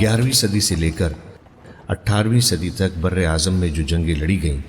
11ویں صدی سے لے کر 18ویں صدی تک بر اعظم میں جو جنگیں لڑی گئیں،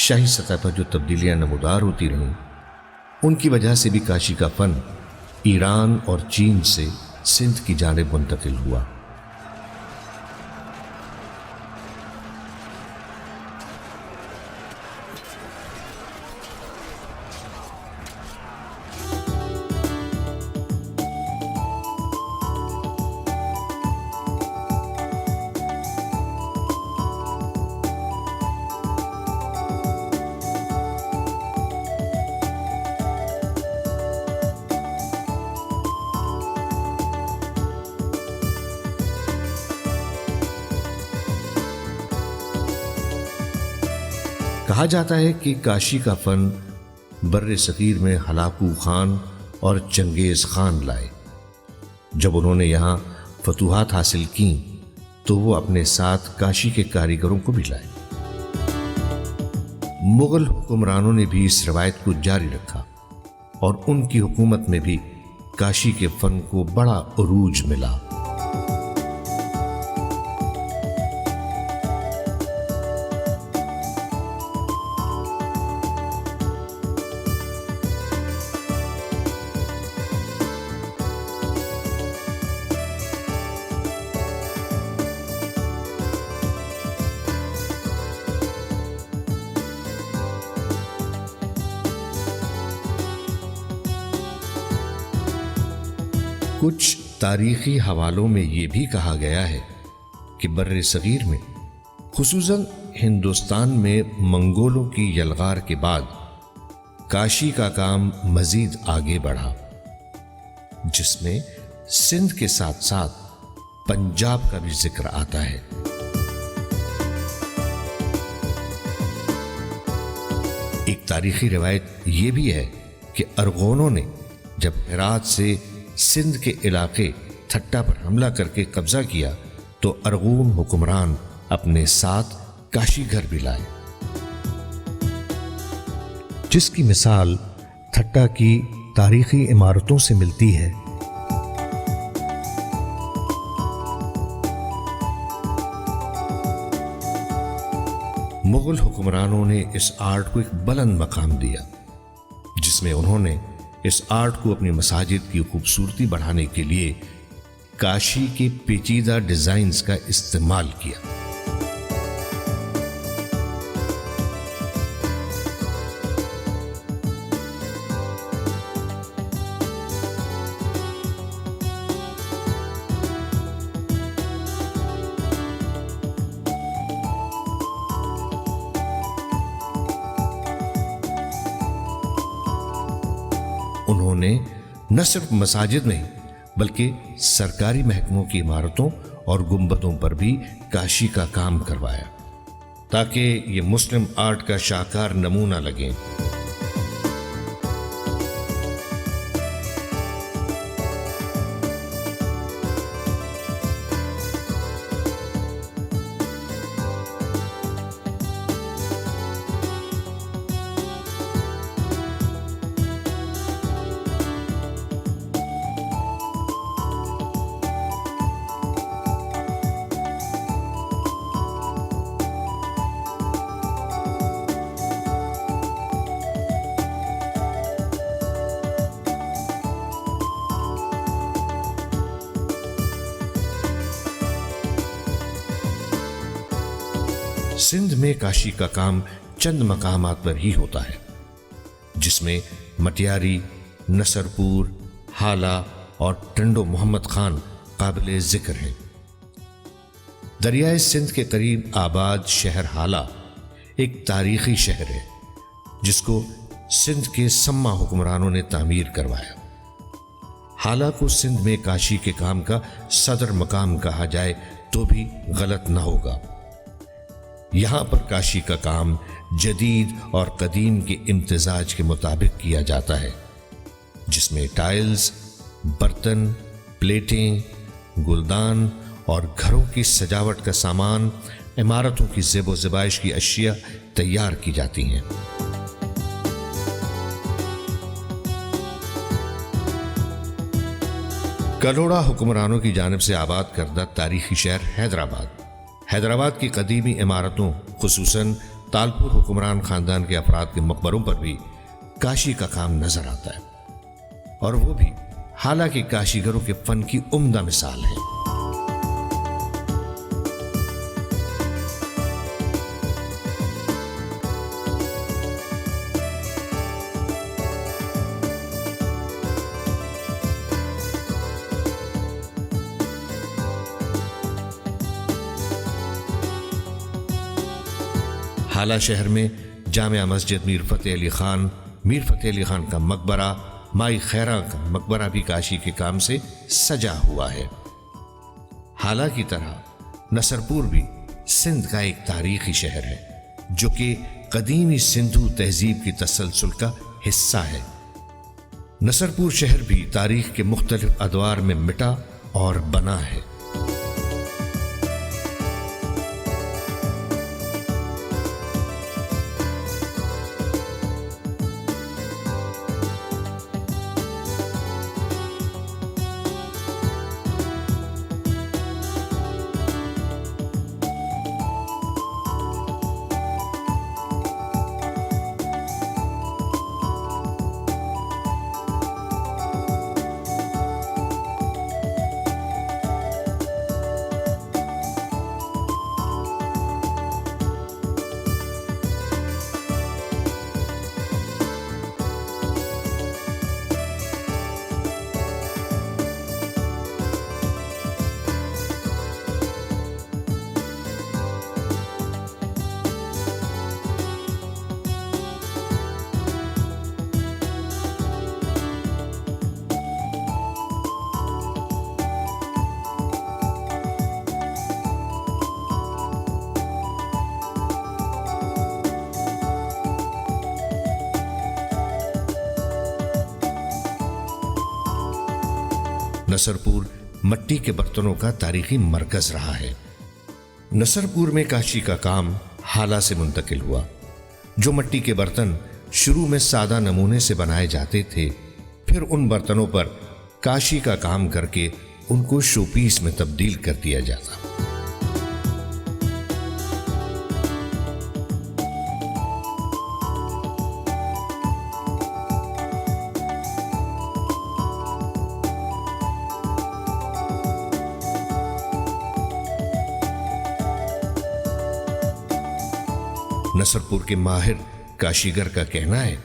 شاہی سطح پر جو تبدیلیاں نمودار ہوتی رہیں، ان کی وجہ سے بھی کاشی کا فن ایران اور چین سے سندھ کی جانب منتقل ہوا۔ کہا جاتا ہے کہ کاشی کا فن بر صغیر میں ہلاکو خان اور چنگیز خان لائے۔ جب انہوں نے یہاں فتوحات حاصل کیں تو وہ اپنے ساتھ کاشی کے کاریگروں کو بھی لائے۔ مغل حکمرانوں نے بھی اس روایت کو جاری رکھا اور ان کی حکومت میں بھی کاشی کے فن کو بڑا عروج ملا۔ کچھ تاریخی حوالوں میں یہ بھی کہا گیا ہے کہ بر صغیر میں، خصوصاً ہندوستان میں منگولوں کی یلغار کے بعد کاشی کا کام مزید آگے بڑھا، جس میں سندھ کے ساتھ ساتھ پنجاب کا بھی ذکر آتا ہے۔ ایک تاریخی روایت یہ بھی ہے کہ ارغونوں نے جب ہرات سے سندھ کے علاقے تھٹا پر حملہ کر کے قبضہ کیا تو ارغون حکمران اپنے ساتھ کاشی گھر بھی لائے، جس کی مثال تھٹا کی تاریخی عمارتوں سے ملتی ہے۔ مغل حکمرانوں نے اس آرٹ کو ایک بلند مقام دیا، جس میں انہوں نے اس آرٹ کو اپنی مساجد کی خوبصورتی بڑھانے کے لیے کاشی کے پیچیدہ ڈیزائنز کا استعمال کیا۔ انہوں نے نہ صرف مساجد نہیں بلکہ سرکاری محکموں کی عمارتوں اور گنبدوں پر بھی کاشی کا کام کروایا تاکہ یہ مسلم آرٹ کا شاہکار نمونہ لگیں۔ سندھ میں کاشی کا کام چند مقامات پر ہی ہوتا ہے، جس میں مٹیاری، نصرپور، ہالہ اور ٹنڈو محمد خان قابل ذکر ہیں۔ دریائے سندھ کے قریب آباد شہر ہالہ ایک تاریخی شہر ہے جس کو سندھ کے سما حکمرانوں نے تعمیر کروایا۔ ہالہ کو سندھ میں کاشی کے کام کا صدر مقام کہا جائے تو بھی غلط نہ ہوگا۔ یہاں پر کاشی کا کام جدید اور قدیم کے امتزاج کے مطابق کیا جاتا ہے، جس میں ٹائلز، برتن، پلیٹیں، گلدان اور گھروں کی سجاوٹ کا سامان، عمارتوں کی زیب و زیبائش کی اشیاء تیار کی جاتی ہیں۔ کلوڑا حکمرانوں کی جانب سے آباد کردہ تاریخی شہر حیدرآباد کی قدیمی عمارتوں خصوصاً تالپور حکمران خاندان کے افراد کے مقبروں پر بھی کاشی کا کام نظر آتا ہے، اور وہ بھی حالانکہ کاشیگروں کے فن کی عمدہ مثال ہے۔ حالہ شہر میں جامع مسجد میر فتح علی خان کا مقبرہ، مائی خیرہ کا مقبرہ بھی کاشی کے کام سے سجا ہوا ہے۔ حالہ کی طرح نصرپور بھی سندھ کا ایک تاریخی شہر ہے جو کہ قدیمی سندھو تہذیب کی تسلسل کا حصہ ہے۔ نصرپور شہر بھی تاریخ کے مختلف ادوار میں مٹا اور بنا ہے۔ نصرپور مٹی کے برتنوں کا تاریخی مرکز رہا ہے۔ نصرپور میں کاشی کا کام حالہ سے منتقل ہوا، جو مٹی کے برتن شروع میں سادہ نمونے سے بنائے جاتے تھے، پھر ان برتنوں پر کاشی کا کام کر کے ان کو شو پیس میں تبدیل کر دیا جاتا۔ نصرپور کے ماہر کاشیگر کا کہنا ہے،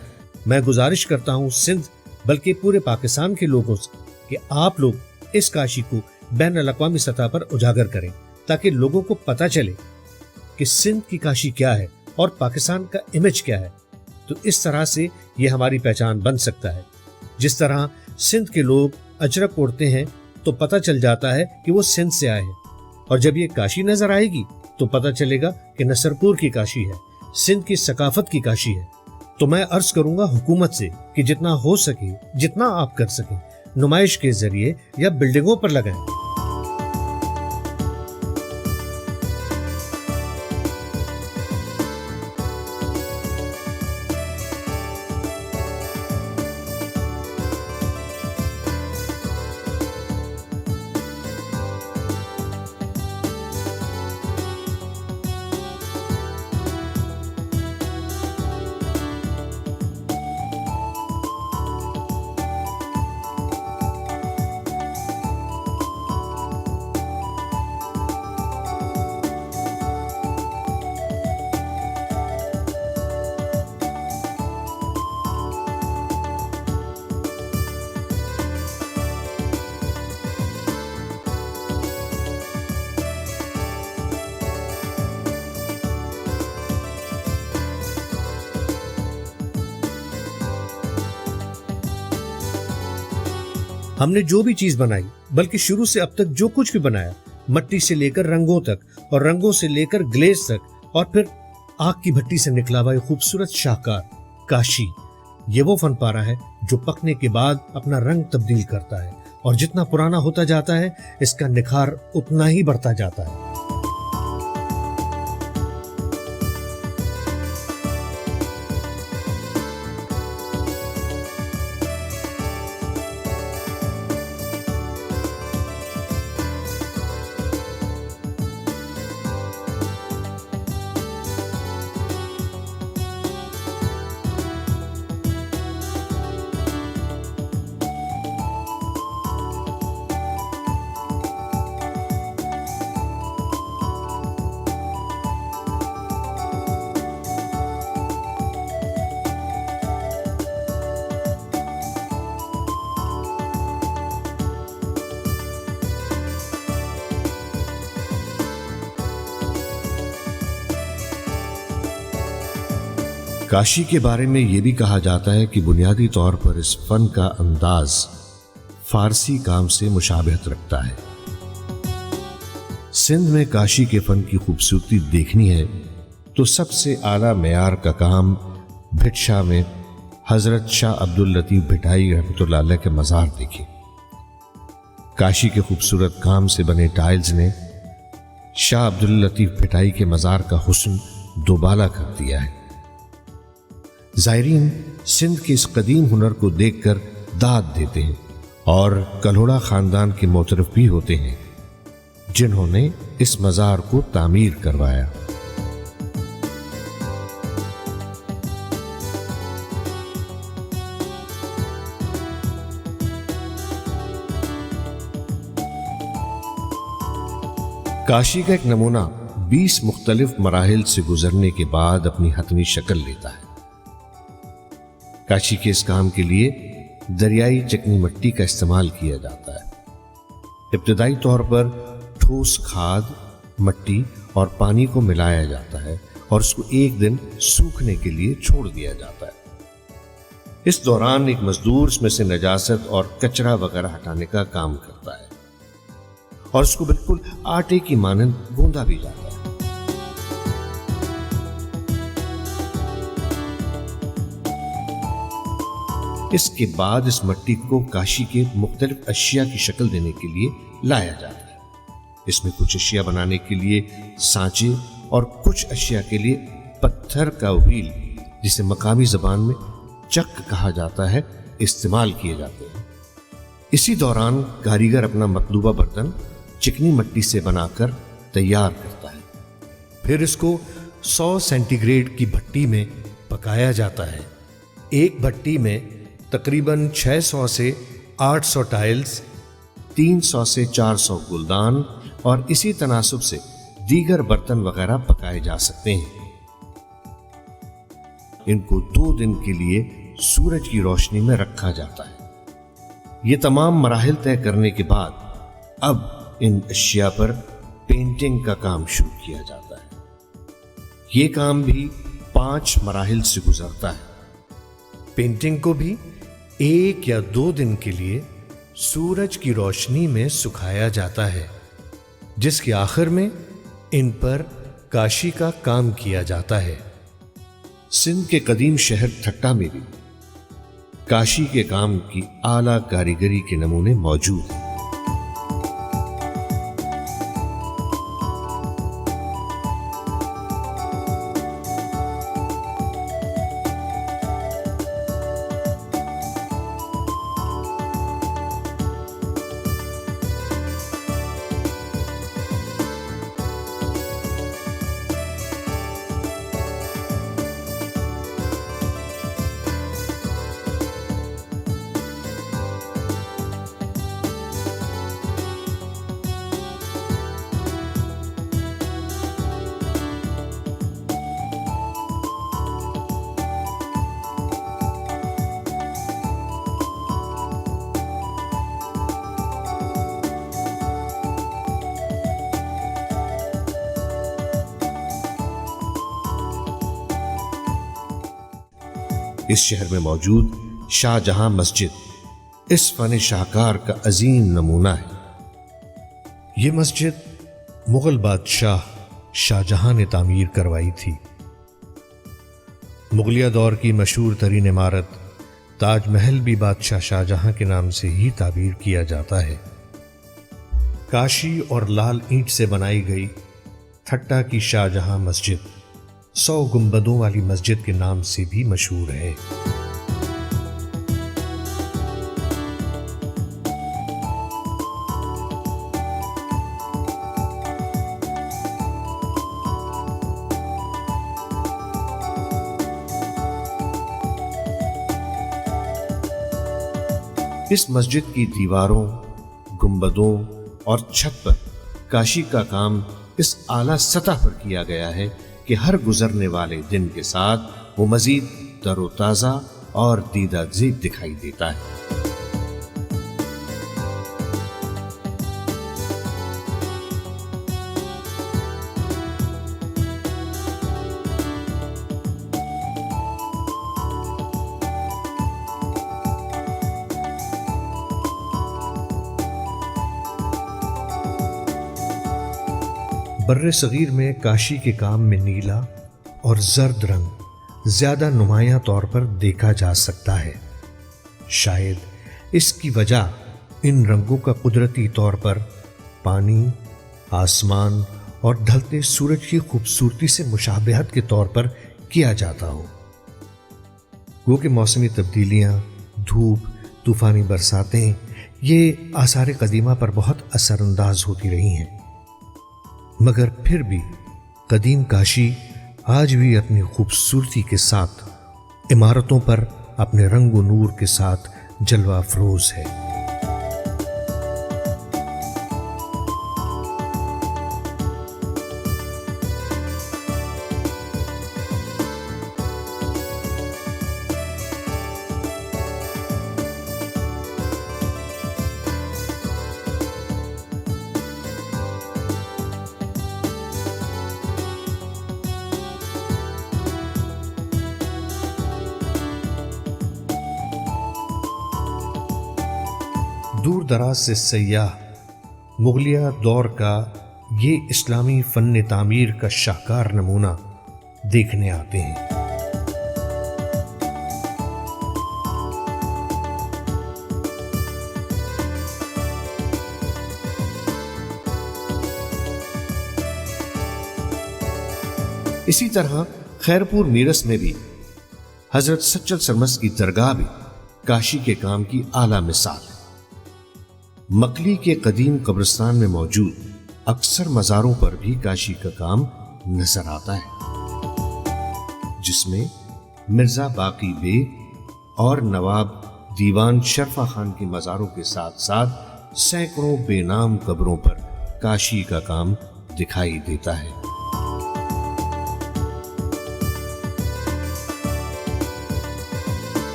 میں گزارش کرتا ہوں سندھ بلکہ پورے پاکستان کے لوگوں سے کہ آپ لوگ اس کاشی کو بین الاقوامی سطح پر اجاگر کریں تاکہ لوگوں کو پتہ چلے کہ سندھ کی کاشی کیا ہے اور پاکستان کا امیج کیا ہے۔ تو اس طرح سے یہ ہماری پہچان بن سکتا ہے۔ جس طرح سندھ کے لوگ اجرک اوڑھتے ہیں تو پتہ چل جاتا ہے کہ وہ سندھ سے آئے ہیں، اور جب یہ کاشی نظر آئے گی تو پتہ چلے گا کہ نصرپور کی کاشی ہے، سندھ کی ثقافت کی کاشی ہے۔ تو میں عرض کروں گا حکومت سے کہ جتنا ہو سکے، جتنا آپ کر سکیں، نمائش کے ذریعے یا بلڈنگوں پر لگائیں۔ ہم نے جو بھی چیز بنائی، بلکہ شروع سے اب تک جو کچھ بھی بنایا، مٹی سے لے کر رنگوں تک، اور رنگوں سے لے کر گلیز تک، اور پھر آگ کی بھٹی سے نکلا ہوا ایک خوبصورت شاہکار کاشی، یہ وہ فن پارہ ہے جو پکنے کے بعد اپنا رنگ تبدیل کرتا ہے، اور جتنا پرانا ہوتا جاتا ہے اس کا نکھار اتنا ہی بڑھتا جاتا ہے۔ کاشی کے بارے میں یہ بھی کہا جاتا ہے کہ بنیادی طور پر اس فن کا انداز فارسی کام سے مشابہت رکھتا ہے۔ سندھ میں کاشی کے فن کی خوبصورتی دیکھنی ہے تو سب سے اعلیٰ معیار کا کام بھٹ شاہ میں حضرت شاہ عبداللطیف بھٹائی رحمۃ اللہ علیہ کے مزار دیکھیں۔ کاشی کے خوبصورت کام سے بنے ٹائلز نے شاہ عبداللطیف بھٹائی کے مزار کا حسن دوبالا کر دیا ہے۔ زائرین سندھ کے اس قدیم ہنر کو دیکھ کر داد دیتے ہیں اور کلہوڑا خاندان کے معترف بھی ہوتے ہیں جنہوں نے اس مزار کو تعمیر کروایا۔ کاشی کا ایک نمونہ 20 مختلف مراحل سے گزرنے کے بعد اپنی حتمی شکل لیتا ہے۔ کاشی کے اس کام کے لیے دریائی چکنی مٹی کا استعمال کیا جاتا ہے۔ ابتدائی طور پر ٹھوس کھاد، مٹی اور پانی کو ملایا جاتا ہے اور اس کو ایک دن سوکھنے کے لیے چھوڑ دیا جاتا ہے۔ اس دوران ایک مزدور اس میں سے نجاست اور کچرا وغیرہ ہٹانے کا کام کرتا ہے اور اس کو بالکل آٹے کی مانند گوندا بھی جاتا ہے۔ اس کے بعد اس مٹی کو کاشی کے مختلف اشیاء کی شکل دینے کے لیے لایا جاتا ہے۔ اس میں کچھ اشیاء بنانے کے لیے سانچے اور کچھ اشیاء کے لیے پتھر کا وہیل، جسے مقامی زبان میں چک کہا جاتا ہے، استعمال کیے جاتے ہیں۔ اسی دوران کاریگر اپنا مطلوبہ برتن چکنی مٹی سے بنا کر تیار کرتا ہے، پھر اس کو 100 سینٹی گریڈ کی بھٹی میں پکایا جاتا ہے۔ ایک بھٹی میں تقریباً 600 سے 800 ٹائلز، 300 سے 400 گلدان اور اسی تناسب سے دیگر برتن وغیرہ پکائے جا سکتے ہیں۔ ان کو 2 دن کے لیے سورج کی روشنی میں رکھا جاتا ہے۔ یہ تمام مراحل طے کرنے کے بعد اب ان اشیاء پر پینٹنگ کا کام شروع کیا جاتا ہے۔ یہ کام بھی 5 مراحل سے گزرتا ہے۔ پینٹنگ کو بھی 1 یا 2 دن کے لیے سورج کی روشنی میں سکھایا جاتا ہے، جس کے آخر میں ان پر کاشی کا کام کیا جاتا ہے۔ سندھ کے قدیم شہر ٹھٹہ میں بھی کاشی کے کام کی اعلیٰ کاریگری کے نمونے موجود ہیں۔ اس شہر میں موجود شاہ جہاں مسجد اس فن شاہکار کا عظیم نمونہ ہے۔ یہ مسجد مغل بادشاہ شاہ جہاں نے تعمیر کروائی تھی۔ مغلیہ دور کی مشہور ترین عمارت تاج محل بھی بادشاہ شاہ جہاں کے نام سے ہی تعبیر کیا جاتا ہے۔ کاشی اور لال اینٹ سے بنائی گئی ٹھٹہ کی شاہ جہاں مسجد 100 گنبدوں والی مسجد کے نام سے بھی مشہور ہے۔ اس مسجد کی دیواروں، گنبدوں اور چھت پر کاشی کا کام اس اعلیٰ سطح پر کیا گیا ہے کہ ہر گزرنے والے دن کے ساتھ وہ مزید تر و تازہ اور دیدہ زیب دکھائی دیتا ہے۔ بر صغیر میں کاشی کے کام میں نیلا اور زرد رنگ زیادہ نمایاں طور پر دیکھا جا سکتا ہے۔ شاید اس کی وجہ ان رنگوں کا قدرتی طور پر پانی، آسمان اور ڈھلتے سورج کی خوبصورتی سے مشابہت کے طور پر کیا جاتا ہو۔ گو کہ موسمی تبدیلیاں، دھوپ، طوفانی برساتیں یہ آثار قدیمہ پر بہت اثر انداز ہوتی رہی ہیں، مگر پھر بھی قدیم کاشی آج بھی اپنی خوبصورتی کے ساتھ عمارتوں پر اپنے رنگ و نور کے ساتھ جلوہ افروز ہے۔ دور دراز سے سیاح مغلیہ دور کا یہ اسلامی فن تعمیر کا شاہکار نمونہ دیکھنے آتے ہیں۔ اسی طرح خیرپور میرس میں بھی حضرت سچل سرمست کی درگاہ بھی کاشی کے کام کی اعلیٰ مثال ہے۔ مکلی کے قدیم قبرستان میں موجود اکثر مزاروں پر بھی کاشی کا کام نظر آتا ہے، جس میں مرزا باقی بیگ اور نواب دیوان شرفا خان کے مزاروں کے ساتھ ساتھ سینکڑوں بے نام قبروں پر کاشی کا کام دکھائی دیتا ہے۔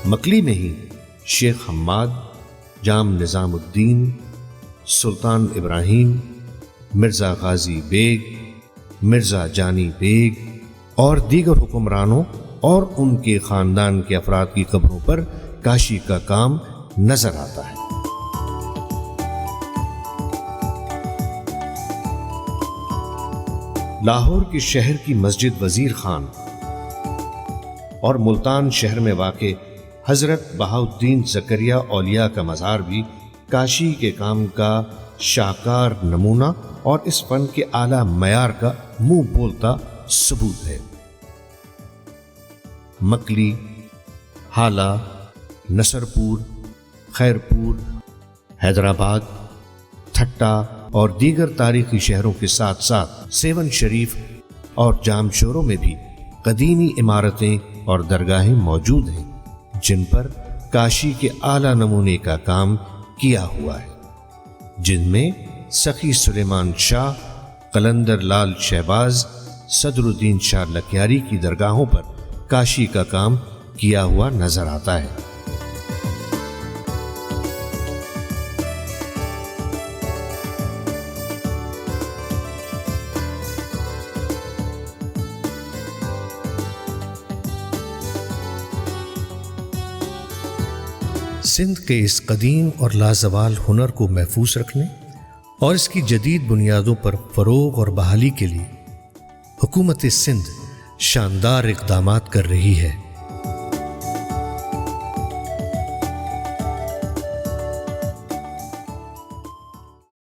مکلی میں ہی شیخ حماد، جام نظام الدین، سلطان ابراہیم، مرزا غازی بیگ، مرزا جانی بیگ اور دیگر حکمرانوں اور ان کے خاندان کے افراد کی قبروں پر کاشی کا کام نظر آتا ہے۔ لاہور کے شہر کی مسجد وزیر خان اور ملتان شہر میں واقع حضرت بہاؤالدین زکریا اولیاء کا مزار بھی کاشی کے کام کا شاہکار نمونہ اور اس فن کے اعلیٰ معیار کا منہ بولتا ثبوت ہے۔ مکلی، ہالہ، نصرپور، خیرپور، حیدرآباد، تھٹا اور دیگر تاریخی شہروں کے ساتھ ساتھ سیون شریف اور جام شوروں میں بھی قدیمی عمارتیں اور درگاہیں موجود ہیں جن پر کاشی کے اعلیٰ نمونے کا کام کیا ہوا ہے، جن میں سخی سلیمان شاہ، قلندر لال شہباز، صدر الدین شاہ لکھیاری کی درگاہوں پر کاشی کا کام کیا ہوا نظر آتا ہے۔ سندھ کے اس قدیم اور لازوال ہنر کو محفوظ رکھنے اور اس کی جدید بنیادوں پر فروغ اور بحالی کے لیے حکومت سندھ شاندار اقدامات کر رہی ہے۔